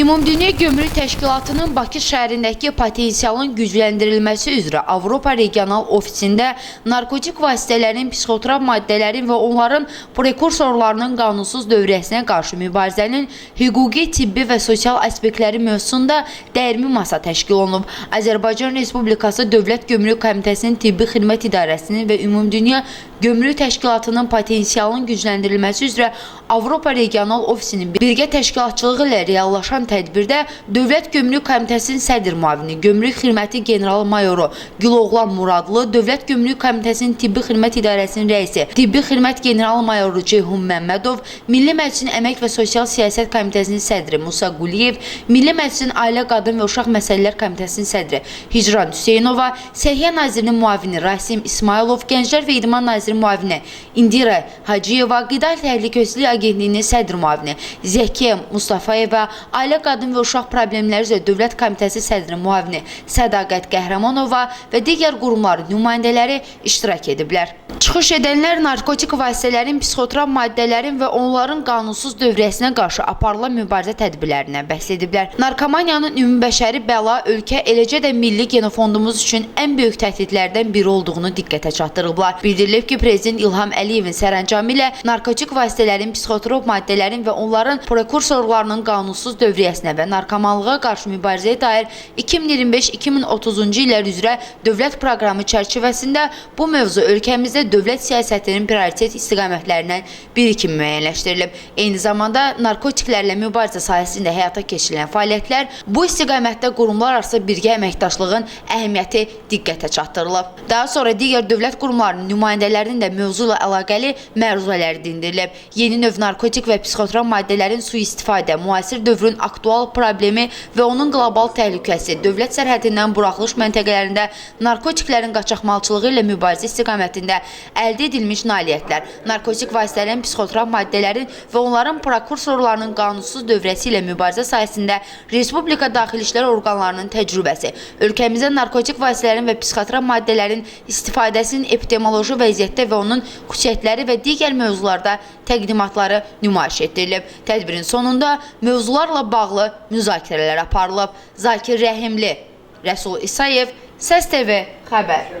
Ümumdünya Gömrük Təşkilatının Bakı şəhərindəki potensialın gücləndirilməsi üzrə Avropa Regional Ofisində narkotik vasitələrin, psixotrop maddələrin və onların prekursorlarının qanunsuz dövriyyəsinə qarşı mübarizənin hüquqi, tibbi və sosial aspektləri mövzusunda dəyirmi masa təşkil olunub. Azərbaycan Respublikası Dövlət Gömrük Komitəsinin Tibbi Xidmət İdarəsinin və Ümumdünya Gömrük Təşkilatının potensialın gücləndirilməsi üzrə Avropa Regional Ofisinin birgə təşkilatçılığı ilə reallaşan tədbirdə Dövlət Gömrük Komitəsinin sədr müavini, Gömrük Xidməti General Mayoru Güloğlan Muradlı, Dövlət Gömrük Komitəsinin Tibbi Xidmət İdarəsinin rəisi, Tibbi Xidmət General Mayoru Ceyhun Məmmədov, Milli Məclisin Əmək və Sosial Siyasət Komitəsinin sədri Musa Quliyev, Milli Məclisin Ailə, Qadın və Uşaq Məsələlər Komitəsinin sədri Hicran Hüseynova, Səhiyyə Nazirinin müavini Rasim İsmailov, Gənclər və İdman Nazirinin müavini Indira Hacıyeva, Qida Təhlükəsizliyi Agentliyinin sədr müavini Zəkiyə Mustafayeva, Ailə, Qadın və Uşaq Problemləri üzrə Dövlət Komitəsi sədri müavini Sədaqət Qəhrəmanova və digər qurumların nümayəndələri iştirak ediblər. Çıxış edənlər narkotik vasitələrin, psixotrop maddələrin və onların qanunsuz dövriyyəsinə qarşı aparılan mübarizə tədbirlərindən bəhs ediblər. Narkomaniyanın ümumbəşəri bəla, ölkə, eləcə də milli genofondumuz üçün ən böyük təhdidlərdən biri olduğunu diqqətə çatdırıblar. Bildirilib ki, Prezident İlham Əliyevin sərəncamı ilə narkotik vasitələrin, psixotrop maddələrin və onların prekursorlarının qanunsuz dövriyyəsinə və narkomanlığa qarşı mübarizəyə dair 2025-2030-cu illər üzrə dövlət proqramı çərçivəsində bu mövzu ölkəmizdə dövlət siyasətinin prioritet istiqamətlərindən biri kimi müəyyənləşdirilib. Eyni zamanda narkotiklərlə mübarizə sahəsində həyata keçirilən fəaliyyətlər bu istiqamətdə qurumlar arası birgə əməkdaşlığın əhəmiyyəti diqqətə çatdırılıb. Daha sonra digər dövlət qurumlarının nümayəndələrinin də mövzu ilə əlaqəli məruzələri dindirilib. Yeni növ narkotik və psixotrop maddələrin sui-istifadə, müasir dövrün aktual problemi və onun qlobal təhlükəsi, dövlət sərhədindən buraxılış məntəqələrində narkotiklərin qaçaqmalçılığı ilə mübarizə istiqamətində əldə edilmiş nailiyyətlər, narkotik vasitələrin, psixotrop maddələrin və onların prekursorlarının qanunsuz dövriyyəsi ilə mübarizə sayəsində Respublika Daxili İşlər orqanlarının təcrübəsi, ölkəmizdə narkotik vasitələrin və psixotrop maddələrin istifadəsinin epidemioloji vəziyyətdə və onun xüsusiyyətləri və digər mövzularda təqdimatları nümayiş etdirilib. Tədbirin sonunda mövzularla bağlı müzakirələr aparılıb. Zakir Rəhimli, Rəsul İsayev, Səs TV xəbər.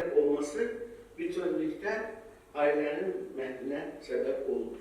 Bütünlükdə ailənin məhvinə səbəb olur.